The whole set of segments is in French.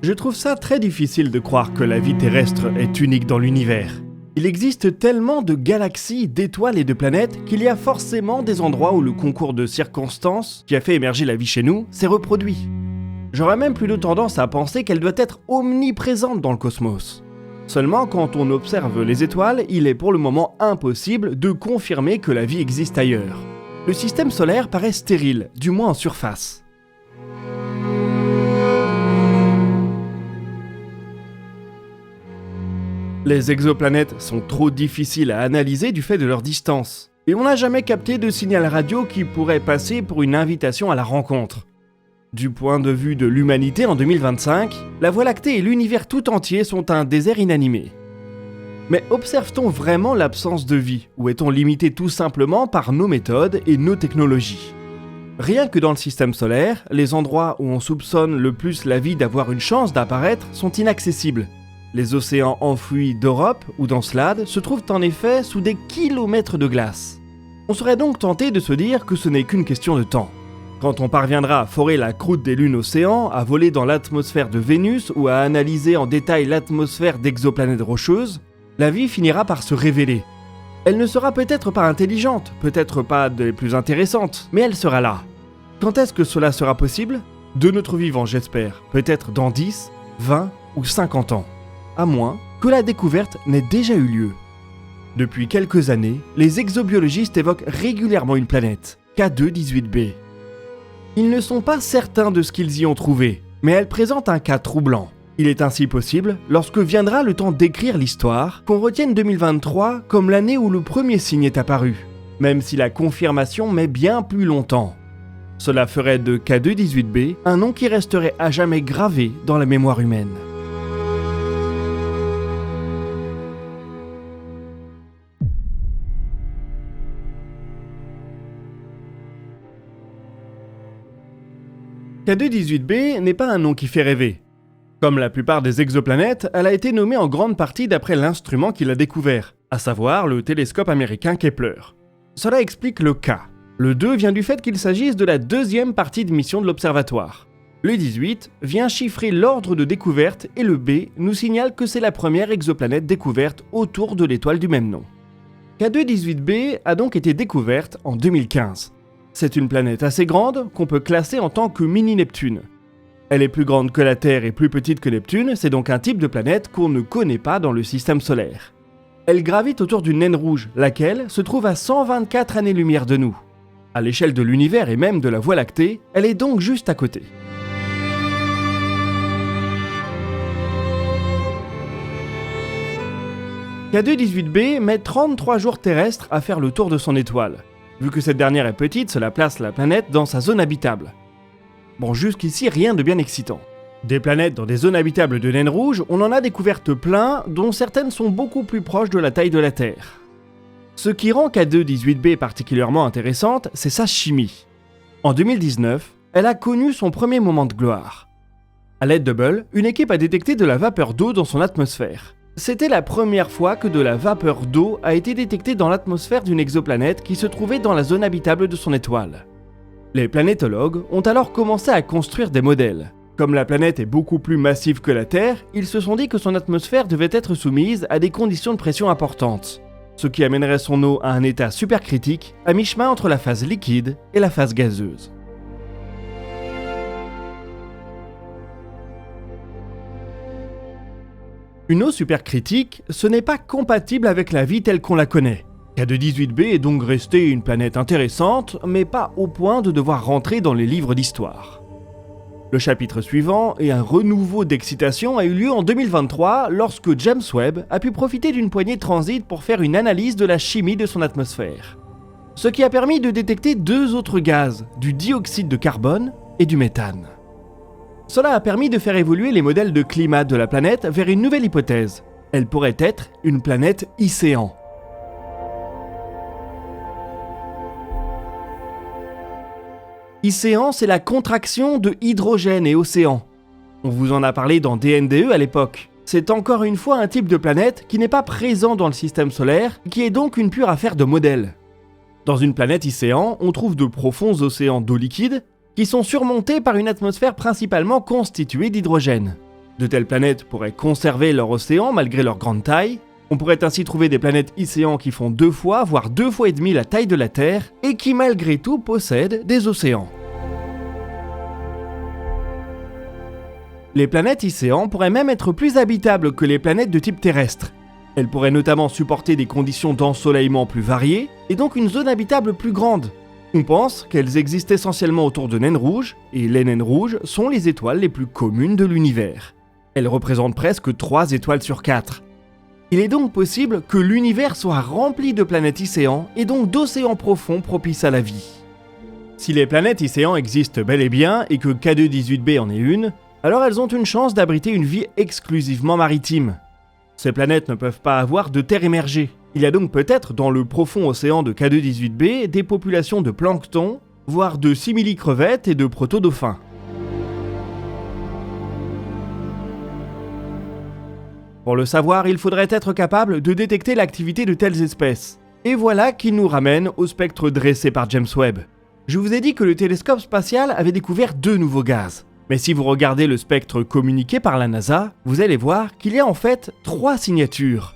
Je trouve ça très difficile de croire que la vie terrestre est unique dans l'univers. Il existe tellement de galaxies, d'étoiles et de planètes qu'il y a forcément des endroits où le concours de circonstances qui a fait émerger la vie chez nous s'est reproduit. J'aurais même plutôt tendance à penser qu'elle doit être omniprésente dans le cosmos. Seulement, quand on observe les étoiles, il est pour le moment impossible de confirmer que la vie existe ailleurs. Le système solaire paraît stérile, du moins en surface. Les exoplanètes sont trop difficiles à analyser du fait de leur distance, et on n'a jamais capté de signal radio qui pourrait passer pour une invitation à la rencontre. Du point de vue de l'humanité en 2025, la Voie lactée et l'univers tout entier sont un désert inanimé. Mais observe-t-on vraiment l'absence de vie, ou est-on limité tout simplement par nos méthodes et nos technologies ? Rien que dans le système solaire, les endroits où on soupçonne le plus la vie d'avoir une chance d'apparaître sont inaccessibles. Les océans enfouis d'Europe ou d'Encelade se trouvent en effet sous des kilomètres de glace. On serait donc tenté de se dire que ce n'est qu'une question de temps. Quand on parviendra à forer la croûte des lunes océans, à voler dans l'atmosphère de Vénus ou à analyser en détail l'atmosphère d'exoplanètes rocheuses, la vie finira par se révéler. Elle ne sera peut-être pas intelligente, peut-être pas des plus intéressantes, mais elle sera là. Quand est-ce que cela sera possible ? De notre vivant, j'espère, peut-être dans 10, 20 ou 50 ans. À moins que la découverte n'ait déjà eu lieu. Depuis quelques années, les exobiologistes évoquent régulièrement une planète, K2-18b. Ils ne sont pas certains de ce qu'ils y ont trouvé, mais elle présente un cas troublant. Il est ainsi possible, lorsque viendra le temps d'écrire l'histoire, qu'on retienne 2023 comme l'année où le premier signe est apparu, même si la confirmation met bien plus longtemps. Cela ferait de K2-18b un nom qui resterait à jamais gravé dans la mémoire humaine. K2-18b n'est pas un nom qui fait rêver. Comme la plupart des exoplanètes, elle a été nommée en grande partie d'après l'instrument qui l'a découvert, à savoir le télescope américain Kepler. Cela explique le K. Le 2 vient du fait qu'il s'agisse de la deuxième partie de mission de l'observatoire. Le 18 vient chiffrer l'ordre de découverte et le B nous signale que c'est la première exoplanète découverte autour de l'étoile du même nom. K2-18b a donc été découverte en 2015. C'est une planète assez grande qu'on peut classer en tant que mini-Neptune. Elle est plus grande que la Terre et plus petite que Neptune, c'est donc un type de planète qu'on ne connaît pas dans le système solaire. Elle gravite autour d'une naine rouge, laquelle se trouve à 124 années-lumière de nous. À l'échelle de l'univers et même de la Voie lactée, elle est donc juste à côté. K2-18b met 33 jours terrestres à faire le tour de son étoile. Vu que cette dernière est petite, cela place la planète dans sa zone habitable. Bon, jusqu'ici, rien de bien excitant. Des planètes dans des zones habitables de naines rouges, on en a découvertes plein, dont certaines sont beaucoup plus proches de la taille de la Terre. Ce qui rend K2-18b particulièrement intéressante, c'est sa chimie. En 2019, elle a connu son premier moment de gloire. À l'aide de Hubble, une équipe a détecté de la vapeur d'eau dans son atmosphère. C'était la première fois que de la vapeur d'eau a été détectée dans l'atmosphère d'une exoplanète qui se trouvait dans la zone habitable de son étoile. Les planétologues ont alors commencé à construire des modèles. Comme la planète est beaucoup plus massive que la Terre, ils se sont dit que son atmosphère devait être soumise à des conditions de pression importantes, ce qui amènerait son eau à un état supercritique, à mi-chemin entre la phase liquide et la phase gazeuse. Une eau supercritique, ce n'est pas compatible avec la vie telle qu'on la connaît. K2-18b est donc restée une planète intéressante, mais pas au point de devoir rentrer dans les livres d'histoire. Le chapitre suivant et un renouveau d'excitation a eu lieu en 2023 lorsque James Webb a pu profiter d'une poignée de transit pour faire une analyse de la chimie de son atmosphère. Ce qui a permis de détecter deux autres gaz, du dioxyde de carbone et du méthane. Cela a permis de faire évoluer les modèles de climat de la planète vers une nouvelle hypothèse. Elle pourrait être une planète océan. Océan, c'est la contraction de hydrogène et océan. On vous en a parlé dans DNDE à l'époque. C'est encore une fois un type de planète qui n'est pas présent dans le système solaire, qui est donc une pure affaire de modèle. Dans une planète océan, on trouve de profonds océans d'eau liquide qui sont surmontés par une atmosphère principalement constituée d'hydrogène. De telles planètes pourraient conserver leur océan malgré leur grande taille. On pourrait ainsi trouver des planètes Icéans qui font 2 fois, voire 2 fois et demi la taille de la Terre, et qui malgré tout possèdent des océans. Les planètes Icéans pourraient même être plus habitables que les planètes de type terrestre. Elles pourraient notamment supporter des conditions d'ensoleillement plus variées, et donc une zone habitable plus grande. On pense qu'elles existent essentiellement autour de naines rouges, et les naines rouges sont les étoiles les plus communes de l'univers. Elles représentent presque 3 étoiles sur 4. Il est donc possible que l'univers soit rempli de planètes Icéans, et donc d'océans profonds propices à la vie. Si les planètes Icéans existent bel et bien, et que K2-18b en est une, alors elles ont une chance d'abriter une vie exclusivement maritime. Ces planètes ne peuvent pas avoir de terre émergée. Il y a donc peut-être dans le profond océan de K2-18b des populations de plancton, voire de simili-crevettes et de proto-dauphins. Pour le savoir, il faudrait être capable de détecter l'activité de telles espèces. Et voilà qui nous ramène au spectre dressé par James Webb. Je vous ai dit que le télescope spatial avait découvert 2 nouveaux gaz. Mais si vous regardez le spectre communiqué par la NASA, vous allez voir qu'il y a en fait 3 signatures.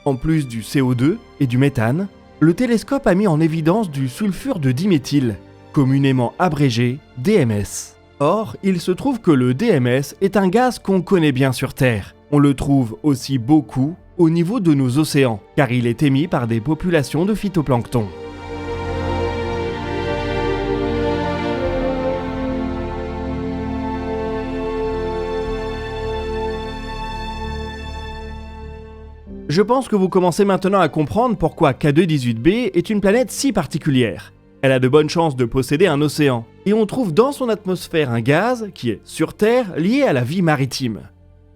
En plus du CO2 et du méthane, le télescope a mis en évidence du sulfure de diméthyle, communément abrégé DMS. Or, il se trouve que le DMS est un gaz qu'on connaît bien sur Terre. On le trouve aussi beaucoup au niveau de nos océans, car il est émis par des populations de phytoplancton. Je pense que vous commencez maintenant à comprendre pourquoi K2-18b est une planète si particulière. Elle a de bonnes chances de posséder un océan, et on trouve dans son atmosphère un gaz qui est, sur Terre, lié à la vie maritime.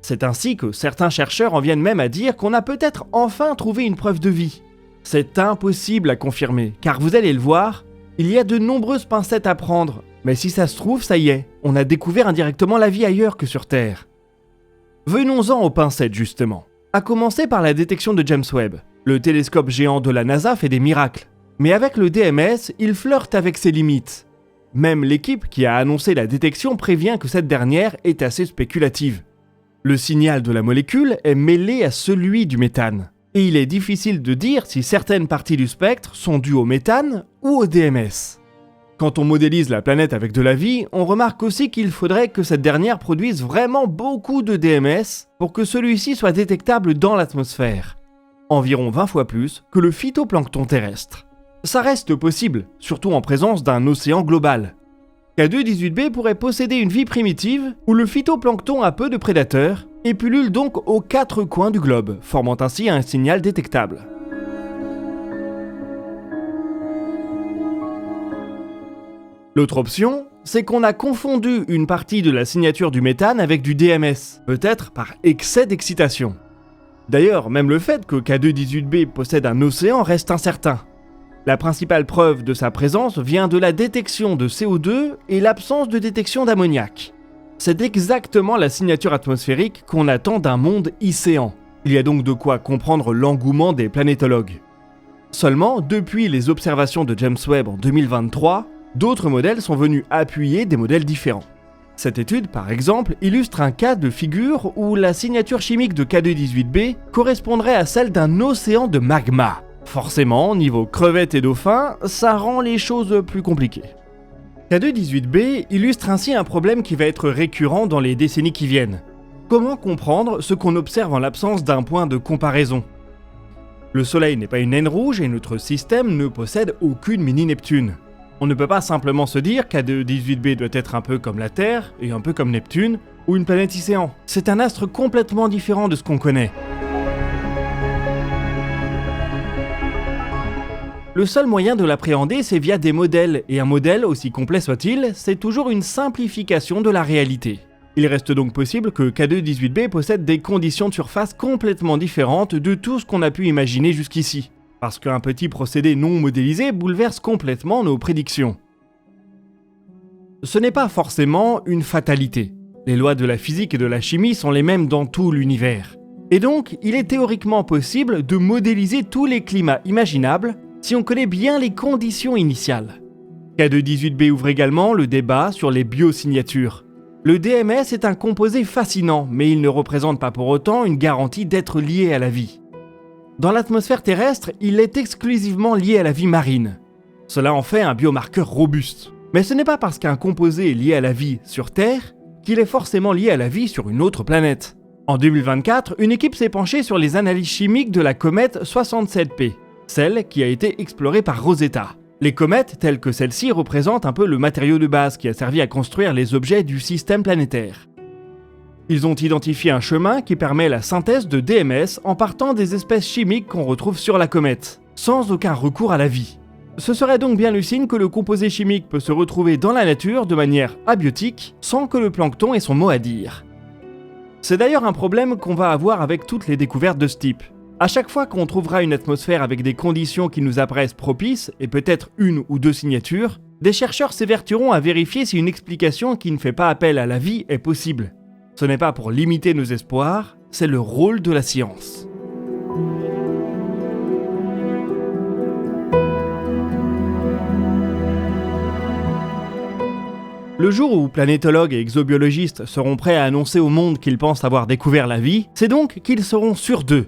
C'est ainsi que certains chercheurs en viennent même à dire qu'on a peut-être enfin trouvé une preuve de vie. C'est impossible à confirmer, car vous allez le voir, il y a de nombreuses pincettes à prendre, mais si ça se trouve, ça y est, on a découvert indirectement la vie ailleurs que sur Terre. Venons-en aux pincettes justement. À commencer par la détection de James Webb. Le télescope géant de la NASA fait des miracles. Mais avec le DMS, il flirte avec ses limites. Même l'équipe qui a annoncé la détection prévient que cette dernière est assez spéculative. Le signal de la molécule est mêlé à celui du méthane. Et il est difficile de dire si certaines parties du spectre sont dues au méthane ou au DMS. Quand on modélise la planète avec de la vie, on remarque aussi qu'il faudrait que cette dernière produise vraiment beaucoup de DMS pour que celui-ci soit détectable dans l'atmosphère. Environ 20 fois plus que le phytoplancton terrestre. Ça reste possible, surtout en présence d'un océan global. K2-18b pourrait posséder une vie primitive où le phytoplancton a peu de prédateurs et pullule donc aux 4 coins du globe, formant ainsi un signal détectable. L'autre option, c'est qu'on a confondu une partie de la signature du méthane avec du DMS, peut-être par excès d'excitation. D'ailleurs, même le fait que K2-18b possède un océan reste incertain. La principale preuve de sa présence vient de la détection de CO2 et l'absence de détection d'ammoniac. C'est exactement la signature atmosphérique qu'on attend d'un monde icéan. Il y a donc de quoi comprendre l'engouement des planétologues. Seulement, depuis les observations de James Webb en 2023, d'autres modèles sont venus appuyer des modèles différents. Cette étude, par exemple, illustre un cas de figure où la signature chimique de K2-18b correspondrait à celle d'un océan de magma. Forcément, niveau crevettes et dauphins, ça rend les choses plus compliquées. K2-18b illustre ainsi un problème qui va être récurrent dans les décennies qui viennent. Comment comprendre ce qu'on observe en l'absence d'un point de comparaison ? Le Soleil n'est pas une naine rouge et notre système ne possède aucune mini-Neptune. On ne peut pas simplement se dire K2-18b doit être un peu comme la Terre et un peu comme Neptune ou une planète Icéan. C'est un astre complètement différent de ce qu'on connaît. Le seul moyen de l'appréhender, c'est via des modèles, et un modèle, aussi complet soit-il, c'est toujours une simplification de la réalité. Il reste donc possible que K2-18b possède des conditions de surface complètement différentes de tout ce qu'on a pu imaginer jusqu'ici. Parce qu'un petit procédé non modélisé bouleverse complètement nos prédictions. Ce n'est pas forcément une fatalité. Les lois de la physique et de la chimie sont les mêmes dans tout l'univers. Et donc, il est théoriquement possible de modéliser tous les climats imaginables si on connaît bien les conditions initiales. K2-18b ouvre également le débat sur les biosignatures. Le DMS est un composé fascinant, mais il ne représente pas pour autant une garantie d'être lié à la vie. Dans l'atmosphère terrestre, il est exclusivement lié à la vie marine. Cela en fait un biomarqueur robuste. Mais ce n'est pas parce qu'un composé est lié à la vie sur Terre qu'il est forcément lié à la vie sur une autre planète. En 2024, une équipe s'est penchée sur les analyses chimiques de la comète 67P, celle qui a été explorée par Rosetta. Les comètes, telles que celle-ci, représentent un peu le matériau de base qui a servi à construire les objets du système planétaire. Ils ont identifié un chemin qui permet la synthèse de DMS en partant des espèces chimiques qu'on retrouve sur la comète, sans aucun recours à la vie. Ce serait donc bien le signe que le composé chimique peut se retrouver dans la nature de manière abiotique, sans que le plancton ait son mot à dire. C'est d'ailleurs un problème qu'on va avoir avec toutes les découvertes de ce type. À chaque fois qu'on trouvera une atmosphère avec des conditions qui nous apparaissent propices, et peut-être une ou deux signatures, des chercheurs s'évertueront à vérifier si une explication qui ne fait pas appel à la vie est possible. Ce n'est pas pour limiter nos espoirs, c'est le rôle de la science. Le jour où planétologues et exobiologistes seront prêts à annoncer au monde qu'ils pensent avoir découvert la vie, c'est donc qu'ils seront sûrs d'eux.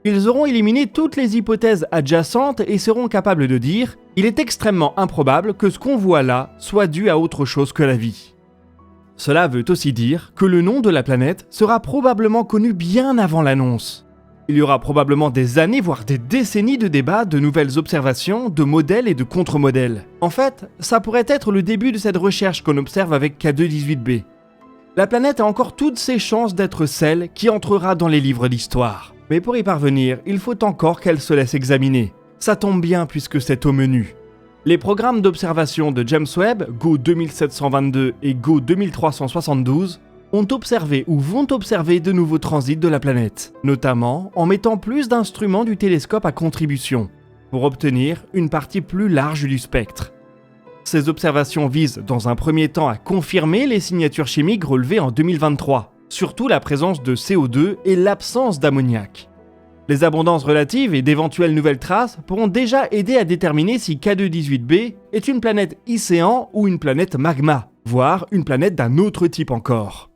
Ils auront éliminé toutes les hypothèses adjacentes et seront capables de dire « Il est extrêmement improbable que ce qu'on voit là soit dû à autre chose que la vie ». Cela veut aussi dire que le nom de la planète sera probablement connu bien avant l'annonce. Il y aura probablement des années, voire des décennies de débats, de nouvelles observations, de modèles et de contre-modèles. En fait, ça pourrait être le début de cette recherche qu'on observe avec K2-18b. La planète a encore toutes ses chances d'être celle qui entrera dans les livres d'histoire. Mais pour y parvenir, il faut encore qu'elle se laisse examiner. Ça tombe bien puisque c'est au menu. Les programmes d'observation de James Webb, GO 2722 et GO 2372, ont observé ou vont observer de nouveaux transits de la planète, notamment en mettant plus d'instruments du télescope à contribution, pour obtenir une partie plus large du spectre. Ces observations visent dans un premier temps à confirmer les signatures chimiques relevées en 2023, surtout la présence de CO2 et l'absence d'ammoniac. Les abondances relatives et d'éventuelles nouvelles traces pourront déjà aider à déterminer si K2-18b est une planète océan ou une planète magma, voire une planète d'un autre type encore.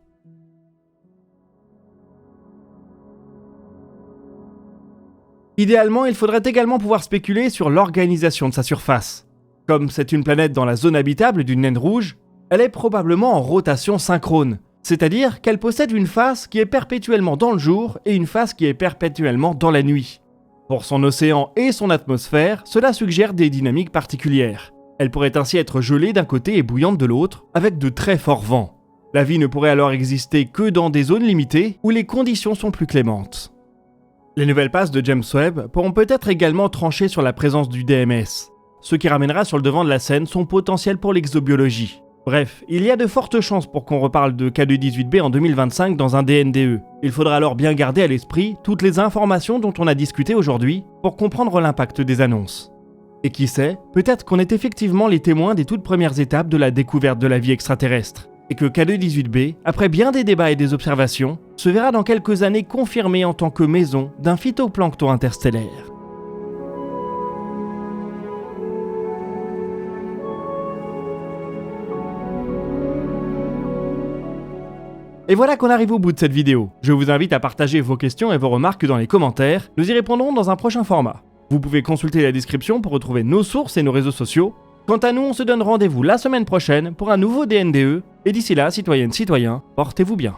Idéalement, il faudrait également pouvoir spéculer sur l'organisation de sa surface. Comme c'est une planète dans la zone habitable d'une naine rouge, elle est probablement en rotation synchrone, c'est-à-dire qu'elle possède une face qui est perpétuellement dans le jour et une face qui est perpétuellement dans la nuit. Pour son océan et son atmosphère, cela suggère des dynamiques particulières. Elle pourrait ainsi être gelée d'un côté et bouillante de l'autre, avec de très forts vents. La vie ne pourrait alors exister que dans des zones limitées où les conditions sont plus clémentes. Les nouvelles passes de James Webb pourront peut-être également trancher sur la présence du DMS, ce qui ramènera sur le devant de la scène son potentiel pour l'exobiologie. Bref, il y a de fortes chances pour qu'on reparle de K2-18b en 2025 dans un DNDE. Il faudra alors bien garder à l'esprit toutes les informations dont on a discuté aujourd'hui pour comprendre l'impact des annonces. Et qui sait, peut-être qu'on est effectivement les témoins des toutes premières étapes de la découverte de la vie extraterrestre, et que K2-18b, après bien des débats et des observations, se verra dans quelques années confirmé en tant que maison d'un phytoplancton interstellaire. Et voilà qu'on arrive au bout de cette vidéo. Je vous invite à partager vos questions et vos remarques dans les commentaires. Nous y répondrons dans un prochain format. Vous pouvez consulter la description pour retrouver nos sources et nos réseaux sociaux. Quant à nous, on se donne rendez-vous la semaine prochaine pour un nouveau DNDE. Et d'ici là, citoyennes, citoyens, portez-vous bien.